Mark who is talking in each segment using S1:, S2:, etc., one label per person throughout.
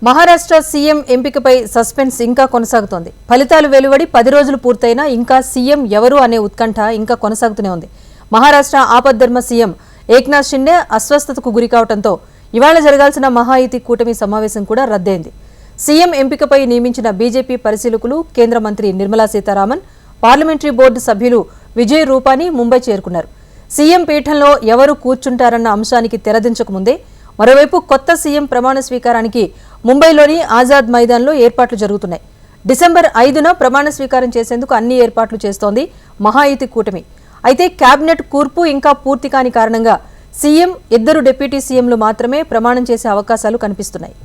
S1: Maharashtra CM ఎంపికపై suspense ఇంకా కొనసాగుతోంది. ఫలితాలు వెలువడి 10 రోజులు పూర్తయినా ఇంకా సీఎం ఎవరు అనే ఉత్కంఠ ఇంకా కొనసాగుతూనే ఉంది. మహారాష్ట్ర ఆపద్ధర్మ సీఎం ఏక్నాథ్ షిండే అస్వస్థతకు గురికావడంతో ఇవాళ జరగాల్సిన మహాయుతి కూటమి సమావేశం కూడా రద్దయింది. సీఎం ఎంపికపై నియమించిన బీజేపీ పరిశీలకులు కేంద్ర మంత్రి నిర్మలా సీతారామన్, పార్లమెంటరీ బోర్డు సభ్యులు విజయ్ రూపానీ ముంబై చేరుకున్నారు. సీఎం పీఠంలో ఎవరు కూర్చుంటారన్న అంశానికి తెరదించకముందే మరోవైపు కొత్త సీఎం ప్రమాణ స్వీకారానికి ముంబైలోని ఆజాద్ మైదాన్లో ఏర్పాట్లు జరుగుతున్నాయి. డిసెంబర్ 5న ప్రమాణ స్వీకారం చేసేందుకు అన్ని ఏర్పాట్లు చేస్తోంది మహాయుతి కూటమి. అయితే కేబినెట్ కూర్పు ఇంకా పూర్తి కాని కారణంగా సీఎం, 2 డిప్యూటీ సీఎంలు మాత్రమే ప్రమాణం చేసే అవకాశాలు కనిపిస్తున్నాయి.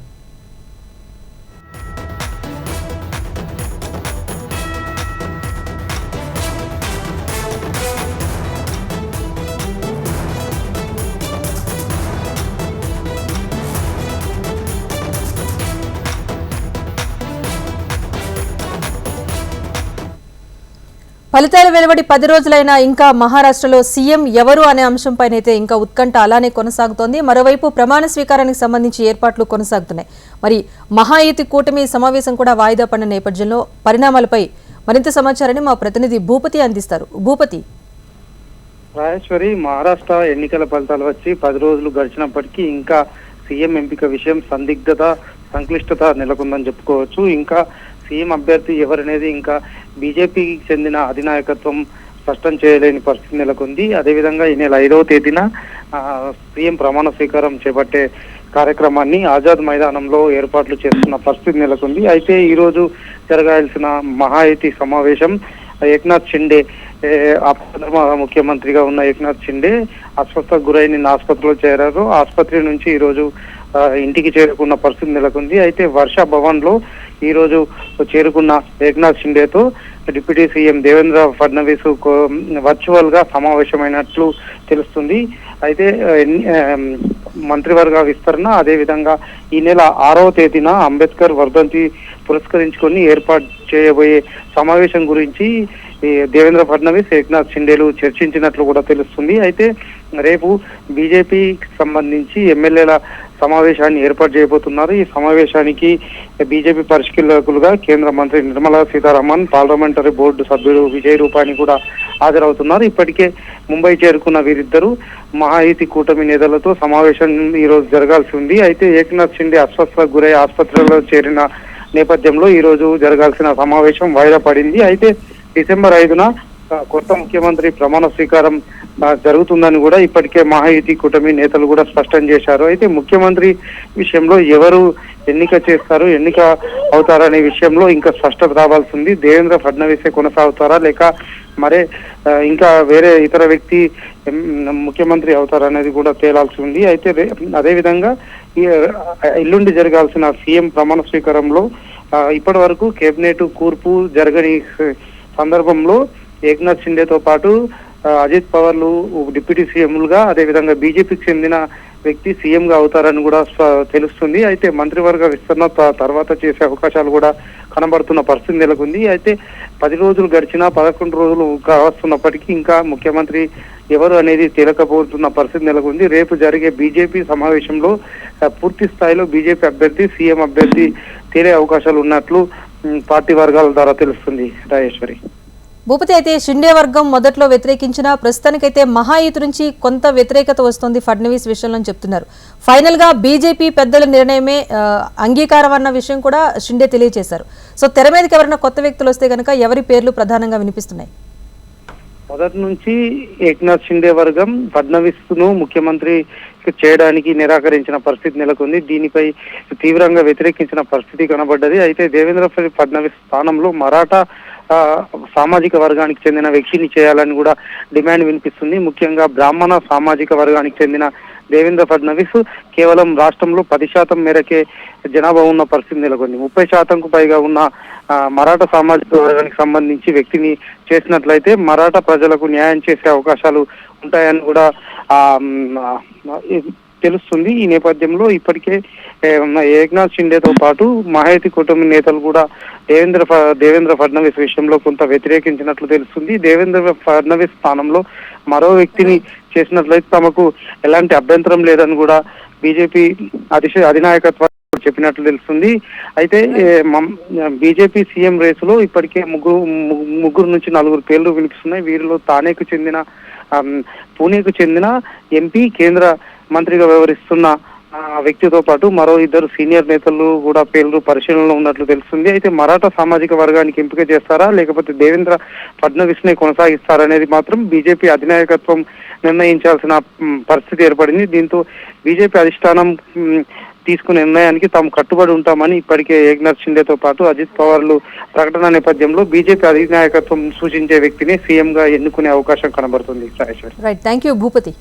S1: ఫలితాలు వెలువడి 10 రోజులైనా ఇంకా మహారాష్ట్రలో సీఎం ఎవరు అనే అంశంపైనైతే ఇంకా ఉత్కంఠ అలానే కొనసాగుతోంది. మరోవైపు ప్రమాణ స్వీకారానికి సంబంధించి ఏర్పాట్లు కొనసాగుతున్నాయి. మరి మహాయుతి కూటమి సమావేశం కూడా వాయిదా పడిన నేపథ్యంలో పరిణామాలపై మరింత సమాచారాన్ని మా ప్రతినిధి భూపతి అందిస్తారు. భూపతి.
S2: రాజేశ్వరి, మహారాష్ట్ర ఎన్నికల ఫలితాలు వచ్చి 10 రోజులు గడిచినప్పటికీ ఇంకా సీఎం ఎంపిక విషయం సంక్లిష్టత నెలకొందని చెప్పుకోవచ్చు. ఇంకా సీఎం అభ్యర్థి ఎవరనేది ఇంకా బీజేపీకి చెందిన అధినాయకత్వం స్పష్టం చేయలేని పరిస్థితి నెలకొంది. అదేవిధంగా ఈ నెల 5వ తేదీన సీఎం ప్రమాణ స్వీకారం చేపట్టే కార్యక్రమాన్ని ఆజాద్ మైదానంలో ఏర్పాట్లు చేస్తున్న పరిస్థితి నెలకొంది. అయితే ఈ రోజు జరగాల్సిన మహాయుతి సమావేశం ఏక్నాథ్ షిండే, ముఖ్యమంత్రిగా ఉన్న ఏక్నాథ్ షిండే అస్వస్థతకు గురై నిన్న ఆసుపత్రిలో చేరారు. ఆసుపత్రి నుంచి ఈ రోజు ఇంటికి చేరుకున్న పరిస్థితి నెలకొంది. అయితే వర్ష భవన్ లో ఈ రోజు చేరుకున్న ఏక్నాథ్ షిండేతో deputy CM Devendra Fadnavis virtual గా సమావేశమైనట్లు తెలుస్తుంది. అయితే మంత్రివర్గ విస్తరణ, అదేవిధంగా ఈ నెల 6వ తేదీన అంబేద్కర్ వర్ధంతి పురస్కరించుకొని ఏర్పాటు చేయబోయే సమావేశం గురించి దేవేంద్ర ఫడ్నవీస్, ఏక్నాథ్ షిండేలు చర్చించినట్లు కూడా తెలుస్తుంది. అయితే రేపు బీజేపీకి సంబంధించి ఎమ్మెల్యేల సమావేశాన్ని ఏర్పాటు చేయబోతున్నారు. ఈ సమావేశానికి బీజేపీ పరిశీలకులుగా కేంద్ర మంత్రి నిర్మలా సీతారామన్, పార్లమెంటరీ బోర్డు సభ్యుడు విజయ్ రూపానీ కూడా హాజరవుతున్నారు. ఇప్పటికే ముంబై చేరుకున్న వీరిద్దరూ మహాయుతి కూటమి నేతలతో సమావేశం ఈ రోజు జరగాల్సి ఉంది. అయితే ఏక్నాథ్ షిండే అస్వస్థతకు గురై ఆసుపత్రిలో చేరిన నేపథ్యంలో ఈ రోజు జరగాల్సిన సమావేశం వాయిదా పడింది. అయితే డిసెంబర్ 5న కొత్త ముఖ్యమంత్రి ప్రమాణ స్వీకారం జరుగుతుందని కూడా ఇప్పటికే మహాయుతి కూటమి నేతలు కూడా స్పష్టం చేశారు. అయితే ముఖ్యమంత్రి విషయంలో ఎవరు ఎన్నిక అవుతారనే విషయంలో ఇంకా స్పష్టత రావాల్సి ఉంది. దేవేంద్ర ఫడ్నవీసే కొనసాగుతారా, లేక మరే ఇంకా వేరే ఇతర వ్యక్తి ముఖ్యమంత్రి అవుతారనేది కూడా తేలాల్సి ఉంది. అయితే అదేవిధంగా ఎల్లుండి జరగాల్సిన సీఎం ప్రమాణ స్వీకారంలో ఇప్పటి వరకు కేబినెట్ కూర్పు జరగని సందర్భంలో ఏక్నాథ్ షిండేతో పాటు అజిత్ పవార్లు డిప్యూటీ సీఎంలుగా, అదేవిధంగా బీజేపీకి చెందిన వ్యక్తి సీఎంగా అవుతారని కూడా తెలుస్తుంది. అయితే మంత్రివర్గ విస్తరణ తర్వాత చేసే అవకాశాలు కూడా కనబడుతున్న పరిస్థితి నెలకొంది. అయితే 10 రోజులు గడిచినా 11 రోజులు కావస్తున్నప్పటికీ ఇంకా ముఖ్యమంత్రి ఎవరు అనేది తేలకపోతున్న పరిస్థితి నెలకొంది. రేపు జరిగే బీజేపీ సమావేశంలో పూర్తి స్థాయిలో బీజేపీ అభ్యర్థి, సీఎం అభ్యర్థి తేలే అవకాశాలు ఉన్నట్లు పార్టీ వర్గాల ద్వారా తెలుస్తుంది. రాజేశ్వరి.
S1: భూపతి, అయితే షిండే వర్గం మొదట్లో వ్యతిరేకించిన ప్రస్తుతానికైతే మహాయుతి నుంచి కొంత వ్యతిరేకత వస్తోంది ఫడ్నవీస్ విషయంలో చెప్తున్నారు. ఫైనల్ గా బీజేపీ పెద్దల నిర్ణయమే అంగీకారం అన్న విషయం కూడా షిండే తెలియజేశారు. సో తెర మీదకి ఎవరైనా కొత్త వ్యక్తులు వస్తే కనుక ఎవరి పేర్లు ప్రధానంగా వినిపిస్తున్నాయి?
S2: మొదటి నుంచి ఏక్నాథ్ షిండే వర్గం ఫడ్నవీస్ ను ముఖ్యమంత్రి చేయడానికి నిరాకరించిన పరిస్థితి నెలకొంది. దీనిపై తీవ్రంగా వ్యతిరేకించిన పరిస్థితి కనబడ్డది. అయితే దేవేంద్ర ఫడ్నవీస్ స్థానంలో మరాఠా సామాజిక వర్గానికి చెందిన వ్యక్తిని చేయాలని కూడా డిమాండ్ వినిపిస్తుంది. ముఖ్యంగా బ్రాహ్మణ సామాజిక వర్గానికి చెందిన దేవేంద్ర ఫడ్నవీస్ కేవలం రాష్ట్రంలో 10% మేరకే జనాభా ఉన్న పరిస్థితి నెలకొంది. 30%కు పైగా ఉన్న మరాఠా సామాజిక వర్గానికి సంబంధించి వ్యక్తిని చేసినట్లయితే మరాఠా ప్రజలకు న్యాయం చేసే అవకాశాలు ఉంటాయని కూడా తెలుస్తుంది. ఈ నేపథ్యంలో ఇప్పటికే ఏక్నాథ్ షిండేతో పాటు మహాయుతి కూటమి నేతలు కూడా దేవేంద్ర ఫడ్నవీస్ విషయంలో కొంత వ్యతిరేకించినట్లు తెలుస్తుంది. దేవేంద్ర ఫడ్నవీస్ స్థానంలో మరో వ్యక్తిని చేసినట్లయితే తమకు ఎలాంటి అభ్యంతరం లేదని కూడా బీజేపీ అధినాయకత్వం చెప్పినట్లు తెలుస్తుంది. అయితే బీజేపీ సీఎం రేసులో ఇప్పటికే ముగ్గురు నుంచి 4 పేర్లు వినిపిస్తున్నాయి. వీరిలో పూణేకు చెందిన ఎంపీ, కేంద్ర మంత్రిగా వ్యవహరిస్తున్న వ్యక్తితో పాటు మరో 2 సీనియర్ నేతలు కూడా పేర్లు పరిశీలనలో ఉన్నట్లు తెలుస్తుంది. అయితే మరాఠా సామాజిక వర్గానికి ఎంపిక చేస్తారా లేకపోతే దేవేంద్ర ఫడ్నవీస్ నే కొనసాగిస్తారనేది మాత్రం బీజేపీ అధినాయకత్వం నిర్ణయించాల్సిన పరిస్థితి ఏర్పడింది. దీంతో బీజేపీ అధిష్టానం తీసుకునే నిర్ణయానికి తాము కట్టుబడి ఉంటామని ఇప్పటికే ఏక్నాథ్ షిండేతో పాటు అజిత్ పవార్లు ప్రకటన నేపథ్యంలో బీజేపీ అధినాయకత్వం సూచించే వ్యక్తిని సీఎం గా ఎన్నుకునే అవకాశం కనబడుతుంది.
S1: Right, thank you Bhupathi.